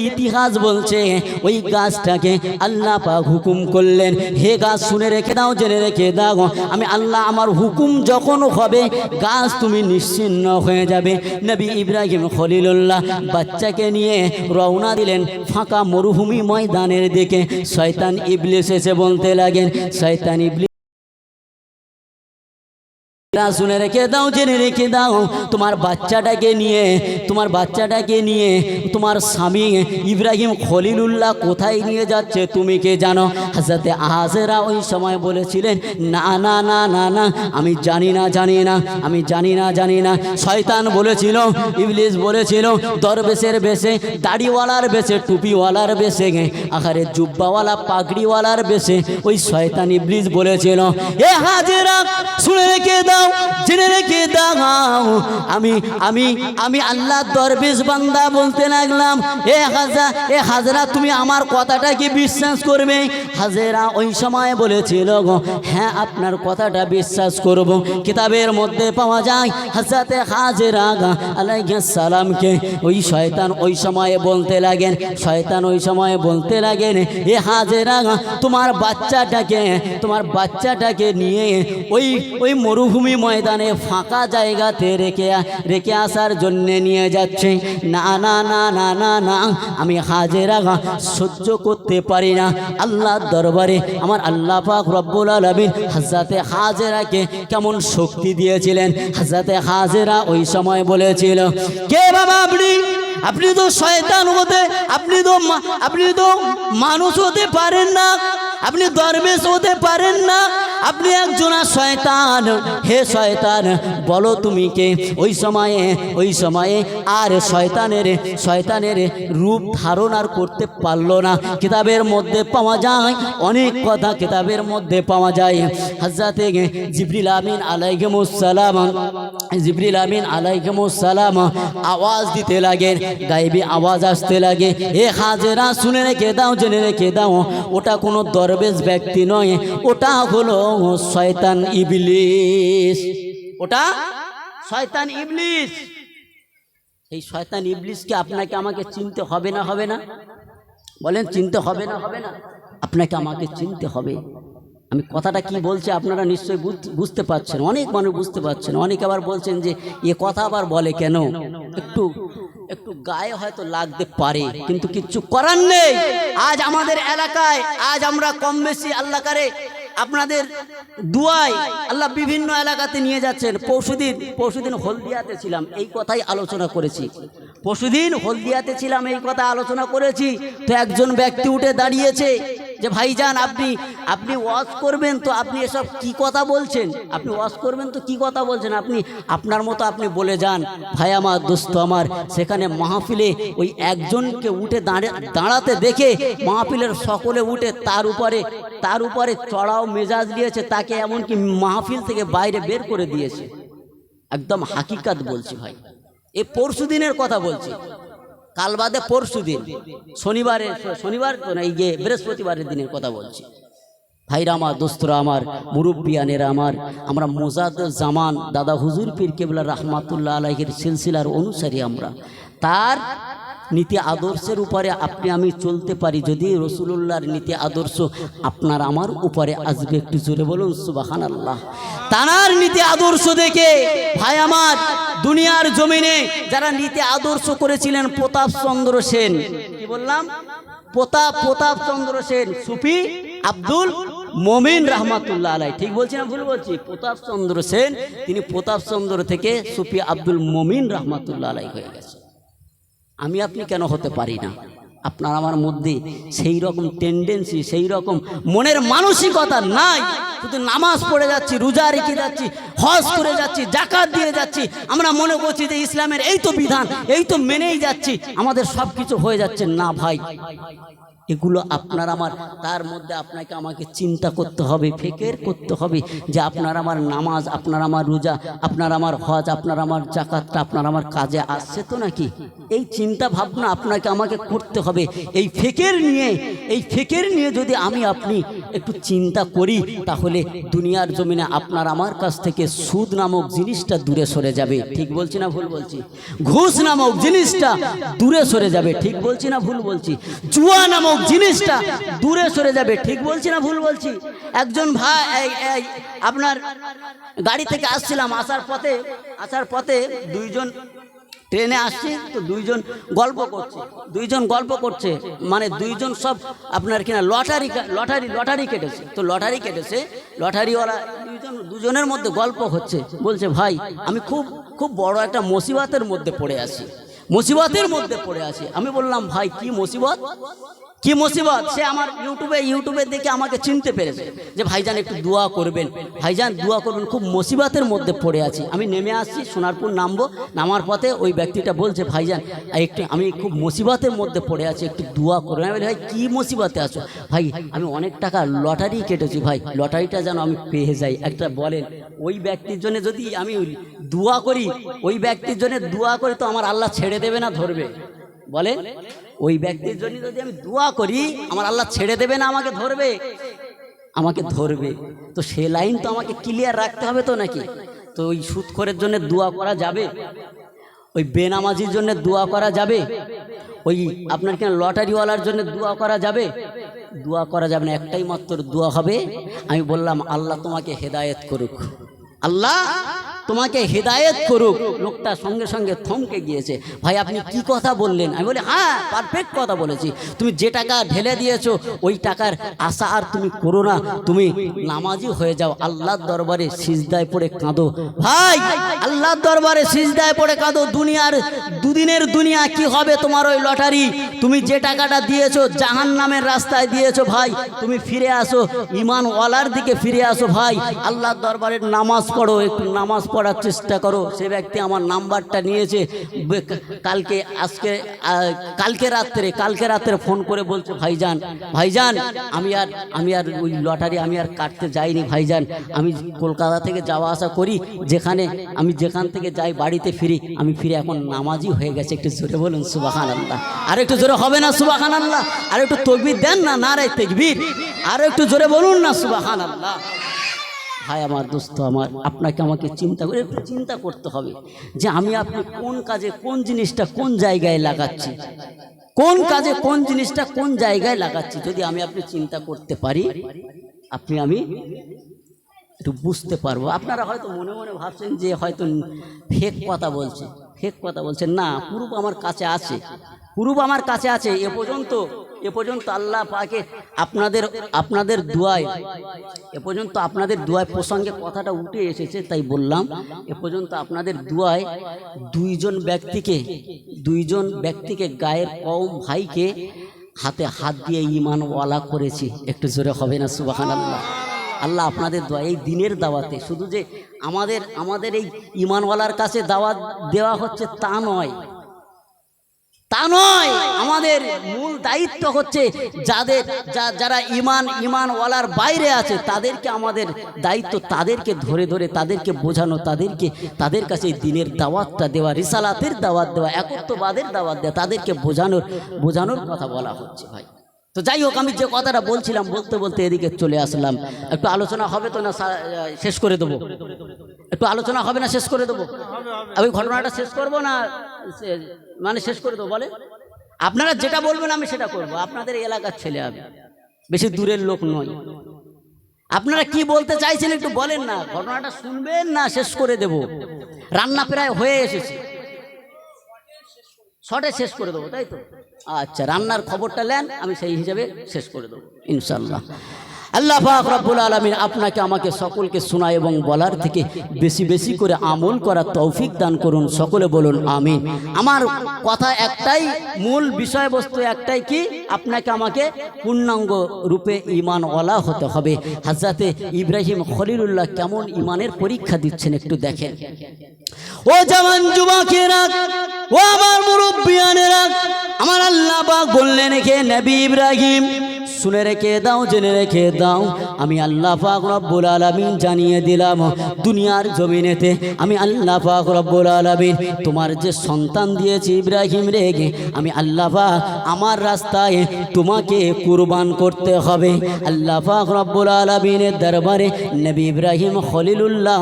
ইতিহাস বলছে ওই গাছটাকে আল্লাহ পাক হুকুম করলেন, হে গাছ শুনে রেখে দাও, জেনে রেখে দাও, আমি আল্লাহ আমার হুকুম যখন হবে গাছ তুমি নিশ্চিন্ন হয়ে যাবে। নবী ইব্রাহিম খলিলুল্লাহ বাচ্চাকে নিয়ে রওনা দিলেন ফাঁকা মরুভূমি ময়দানের দিকে। শয়তান ইবলিস এসে বলতে লাগেন, শয়তান ইবলিস শুনে রেখে দাও, জেনে রেখে দাও, তোমার বাচ্চাটাকে নিয়ে তোমার স্বামী ইব্রাহিম খলিলুল্লাহ কোথায় নিয়ে যাচ্ছে তুমি কে জানো? হযরতে হাজেরা ওই সময় বলেছিলেন, না না না না না, আমি জানি না। শয়তান বলেছিল, ইবলিস বলেছিল, দরবেশের বেশে, দাড়িওয়ালার বেশে, টুপিওয়ালার বেশে, আখারে জুব্বাওয়ালা পাগড়িওয়ালার বেশে ওই শয়তান ইবলিস বলেছিল, এ হাজেরা শুনে রেখে দাও, জেনে রেখে দাও, আমি আল্লাহ দরবেশ বান্দা বলতে লাগলাম, এ হাজরা তুমি আমার কথাটা কি বিশ্বাস করবে? হাজেরা ওই সময় বলেছিল, হ্যাঁ আপনার কথাটা বিশ্বাস করব। কিতাবের মধ্যে পাওয়া যায় হযরতে হাজেরা আলাইহিস সালামকে ওই শয়তান ওই সময়ে বলতে লাগেন, এ হাজেরা তোমার বাচ্চাটাকে নিয়ে ওই মরুভূমি ময়দানে ফাঁকা জায়গাতে রেখে আসার জন্য নিয়ে যাচ্ছে। না না না না না না, আমি হাজেরা সহ্য করতে পারি না। আল্লাহর দরবারে আমার আল্লাহ পাক রব্বুল আলামিন হযরতে হাজেরাকে কেমন শক্তি দিয়েছিলেন। হযরতে হাজেরা ওই সময় বলেছিল, কে বাবা আপনি তো শয়তান আপনি তো মানুষ হতে পারেন না, আপনি দরবেশ হতে পারেন না, আপনি একজন শয়তান। হে শয়তান বলো তুমি কে? ওই সময়ে আর শয়তানের রূপ ধারণ আর করতে পারলো না। কিতাবের মধ্যে পাওয়া যায় অনেক কথা, কিতাবের মধ্যে পাওয়া যায় হযরতে জিবরিল আমিন আলাইহিস সালাম আওয়াজ দিতে লাগেন, গায়েবী আওয়াজ আসতে লাগে, এ হাজেরা শুনে রেখে দাও, জেনে রেখে দাও, ওটা কোনো দরবেশ ব্যক্তি নয়, ওটা হলো শয়তান ইবলিস। এই শয়তান ইবলিসকে আপনাকে আমাকে চিনতে হবে না বলেন? চিনতে হবে না আপনাকে আমাকে চিনতে হবে। আমি কথাটা কি বলছি আপনারা নিশ্চয়ই বুঝতে পারছেন, অনেক মানুষ বুঝতে পারছেন। অনেকে আবার বলছেন যে এ কথা আবার বলে কেন, একটু গায়ে হয়তো লাগতে পারে, কিন্তু কিচ্ছু করার নেই। আজ আমাদের এলাকায় আমরা কম বেশি আল্লাহ করে আপনাদের দুয়ায় আল্লাহ বিভিন্ন এলাকাতে নিয়ে যাচ্ছেন। পরশুদিন হলদিয়াতে ছিলাম, এই কথাই আলোচনা করেছি। তো একজন ব্যক্তি উঠে দাঁড়িয়েছে যে ভাইজান আপনি ওয়াজ করবেন তো আপনি এসব কি কথা বলছেন? আপনি ওয়াজ করবেন তো কি কথা বলছেন? আপনার মতো আপনি বলে যান। ভাই আমার, দোস্ত আমার, সেখানে মাহফিলে ওই একজনকে উঠে দাঁড়াতে দেখে মাহফিলের সকলে উঠে তার উপরে চড়াও মেজাজ দিয়েছে, তাকে এমনকি মাহফিল থেকে বাইরে বের করে দিয়েছে। একদম হাকিকাত বলছি ভাই, এ পরশুদিনের কথা বলছি, কাল বাদে পরশুদিন, শনিবার তো না, এই যে বৃহস্পতিবারের দিনের কথা বলছি। ভাইরা আমার, দোস্তরা আমার, মুরব্বিয়ানেরা আমার, আমরা মুজাদ্দেদ জামান দাদা হুজুর পীর কেবলা রাহমাতুল্লাহ আলাইহির সিলসিলার অনুসারী। আমরা তার নীতি আদর্শের উপরে আপনি আমি চলতে পারি, যদি রাসূলুল্লাহর নীতি আদর্শ আপনার আমার উপরে আসবে। একটু জোরে বলুন সুবহানাল্লাহ। তার নীতি আদর্শ দেখে ভাই আমার, দুনিয়ার জমিনে যারা নীতি আদর্শ করেছিলেন, প্রতাপচন্দ্র সেন, কি বললাম, প্রতাপচন্দ্র সেন, সুফি আব্দুল মোমিন রহমাতুল্লাহ আলাই, ঠিক বলছি না ভুল বলছি? প্রতাপচন্দ্র সেন, তিনি প্রতাপচন্দ্র থেকে সুফি আব্দুল মোমিন রহমাতুল্লাহ আলাই হয়ে গেছে। আমি আপনি কেন হতে পারি না? আপনার আমার মধ্যে সেই রকম টেন্ডেন্সি, সেই রকম মনের মানসিকতা নাই। শুধু নামাজ পড়ে যাচ্ছি, রোজা রেখে যাচ্ছি, হজ করে যাচ্ছি, যাকাত দিয়ে যাচ্ছি, আমরা মনে করছি যে ইসলামের এই তো বিধান, এই তো মেনেই যাচ্ছি, আমাদের সব কিছু হয়ে যাচ্ছে। না ভাই, এগুলো আপনার আমার, তার মধ্যে আপনাকে আমাকে চিন্তা করতে হবে, ফিকির করতে হবে যে আপনার আমার নামাজ, আপনার আমার রোজা, আপনার আমার হজ, আপনার আমার যাকাতটা আপনার আমার কাজে আসছে তো নাকি? এই চিন্তা ভাবনা আপনাকে আমাকে করতে হবে। এই ফিকির নিয়ে যদি আমি আপনি একটু চিন্তা করি, তাহলে দুনিয়ার জমিনে আপনার আমার কাছ থেকে সুদ নামক জিনিসটা দূরে সরে যাবে। ঠিক বলছি না ভুল বলছি? ঘুষ নামক জিনিসটা দূরে সরে যাবে। ঠিক বলছি না ভুল বলছি? জুয়া নামক জিনিসটা দূরে সরে যাবে। ঠিক বলছি না ভুল বলছি? একজন ভাই আপনার গাড়ি থেকে আসছিলাম, আসার পথে দুইজন ট্রেনে আসছে, তো দুইজন গল্প করছে, মানে দুইজন সব আপনার কিনা লটারি কেটেছে। তো লটারিওয়ালা দুজনের মধ্যে গল্প হচ্ছে, বলছে ভাই আমি খুব বড় একটা মুসিবতের মধ্যে পড়ে আছি। আমি বললাম ভাই কি মুসিবত? সে আমার ইউটিউবে দেখে আমাকে চিনতে পেরেছে যে ভাইজান একটু দোয়া করবেন, খুব মুসিবতের মধ্যে পড়ে আছি। আমি নেমে আসছি, সোনারপুর নামার পথে ওই ব্যক্তিটা বলছে ভাইজান আমি খুব মুসিবতের মধ্যে পড়ে আছি, একটু দোয়া করবেন। আমি বলি ভাই কী মুসিবতে আছো? ভাই আমি অনেক টাকা লটারি কেটেছি, ভাই লটারিটা যেন আমি পেয়ে যাই, একটা বলেন। ওই ব্যক্তির জন্য যদি আমি দোয়া করি, তো আমার আল্লাহ ছেড়ে দেবে না ধরবে? বলে ওই ব্যক্তির জন্য যদি আমি দোয়া করি, আমার আল্লাহ ছেড়ে দেবে না আমাকে ধরবে? তো সে লাইন তো আমাকে ক্লিয়ার রাখতে হবে তো নাকি? তো ওই সুদখোরের জন্য দোয়া করা যাবে? ওই বেনামাজির জন্য দোয়া করা যাবে? ওই আপনার কেন লটারিওয়ালার জন্য দোয়া করা যাবে? দোয়া করা যাবে না। একটাই মাত্র দোয়া হবে, আমি বললাম আল্লাহ তোমাকে হেদায়েত করুক, আল্লাহ তোমাকে হেদায়েত করুক। লোকটা সঙ্গে সঙ্গে থমকে গিয়েছে, ভাই আপনি কি কথা বললেন? আমি বলি হ্যাঁ পারফেক্ট কথা বলেছি। তুমি যে টাকা ঢেলে দিয়েছো ওই টাকার আশা আর তুমি করো না, তুমি নামাজি হয়ে যাও, আল্লাহর দরবারে সিজদায় পড়ে কাঁদো। ভাই আল্লাহর দরবারে সিজদায় পড়ে কাঁদো। দুদিনের দুনিয়া কি হবে তোমার ওই লটারি? তুমি যে টাকাটা দিয়েছো জাহান্নামের রাস্তায় দিয়েছো, ভাই তুমি ফিরে আসো, ঈমানওয়ালার দিকে ফিরে আসো। ভাই আল্লাহর দরবারে নামাজ পড়ো, একটু নামাজ পড়ার চেষ্টা করো। সে ব্যক্তি আমার নাম্বারটা নিয়েছে, কালকে রাত্রে ফোন করে বলছে ভাইজান আমি আর ওই লটারি আমি আর কাটতে যাইনি ভাইজান, আমি কলকাতা থেকে যাওয়া আসা করি, যেখান থেকে যাই বাড়িতে আমি ফিরে এখন নামাজি হয়ে গেছে। একটু জোরে বলুন সুবহানাল্লাহ। আর একটু জোরে হবে না সুবহানাল্লাহ? আর একটু তাকবীর দেন না, নারায়ে তাকবীর। আর একটু জোরে বলুন না সুবহানাল্লাহ। ভাই আমার দোস্ত আমার, আপনাকে আমাকে চিন্তা করতে হবে যে আমি আপনি কোন কাজে কোন জিনিসটা কোন জায়গায় লাগাচ্ছি, যদি আমি আপনি চিন্তা করতে পারি, আমি একটু বুঝতে পারবো। আপনারা হয়তো মনে মনে ভাবছেন যে হয়তো ফেক কথা বলছে, না, প্রুফ আমার কাছে আছে। এ পর্যন্ত আল্লাহ পাকে আপনাদের দুয়ায় প্রসঙ্গে কথাটা উঠে এসেছে, তাই বললাম। এ পর্যন্ত আপনাদের দুয়ায় দুইজন ব্যক্তিকে গায়ের কওম ভাইকে হাতে হাত দিয়ে ঈমানওয়ালা করেছি। একটু জোরে হবে না সুবহানাল্লাহ? আল্লাহ আপনাদের দোয়া, এই দিনের দাওয়াতে শুধু যে আমাদের এই ঈমানওয়ালার কাছে দাওয়াত দেওয়া হচ্ছে তা নয়, আমাদের মূল দায়িত্ব হচ্ছে যারা ঈমানওয়ালার বাইরে আছে তাদেরকে আমাদের দায়িত্ব, তাদেরকে ধরে তাদেরকে বোঝানো, তাদের কাছে দিনের দাওয়াতটা দেওয়া, রিসালাতের দাওয়াত দেওয়া, একত্ববাদের দাওয়াত দেওয়া, তাদেরকে বোঝানোর কথা বলা হচ্ছে। ভাই তো যাই হোক, আমি যে কথাটা বলছিলাম বলতে এদিকে চলে আসলাম। একটু আলোচনা হবে তো না শেষ করে দেবো? একটু আলোচনা হবে না শেষ করে দেবো? আমি ঘটনাটা শেষ করবো না মানে শেষ করে দেবো? বলে আপনারা যেটা বলবেন আমি সেটা করবো। আপনাদের এলাকার ছেলে, আমি বেশি দূরের লোক নয়। আপনারা কি বলতে চাইছেন একটু বলেন না, ঘটনাটা শুনবেন না শেষ করে দেব? রান্না প্রায় হয়ে এসেছে, শর্টে শেষ করে দেবো, তাই তো? আচ্ছা, রান্নার খবরটা নেন, আমি সেই হিসাবে শেষ করে দেবো ইনশাআল্লাহ। আল্লাহ পাক রব্বুল আলামিন আপনাকে আমাকে সকলকে শোনা এবং বলার থেকে বেশি বেশি করে আমল করার তৌফিক দান করুন। সকলে বলুন আমিন। আমার কথা একটাই, মূল বিষয়বস্তু একটাই, কি আপনাকে আমাকে পূর্ণাঙ্গ রূপে ঈমানওয়ালা হতে হবে। হযরতে ইব্রাহিম খলিলুল্লাহ কেমন ঈমানের পরীক্ষা দিচ্ছেন একটু দেখেন। ও জওয়ান যুবকেরা, ও আমার মুরব্বিয়ানেরা, আমার আল্লাহ পাক বললেন, কে নবী ইব্রাহিম শুনে রেখে দাও, জেনে রেখে দাও, আমি আল্লাহ পাক রব্বুল আলামিন জানিয়ে দিলাম দুনিয়ার জমিনেতে আমি আল্লাহ পাক রব্বুল আলামিন তোমার যে সন্তান দিয়েছি ইব্রাহিম রেগে, আমি আল্লাহ পাক আমার রাস্তায় তোমাকে কুরবান করতে হবে। আল্লাহ পাক রব্বুল আলামিনের দরবারে নবী ইব্রাহিম খলিলুল্লাহ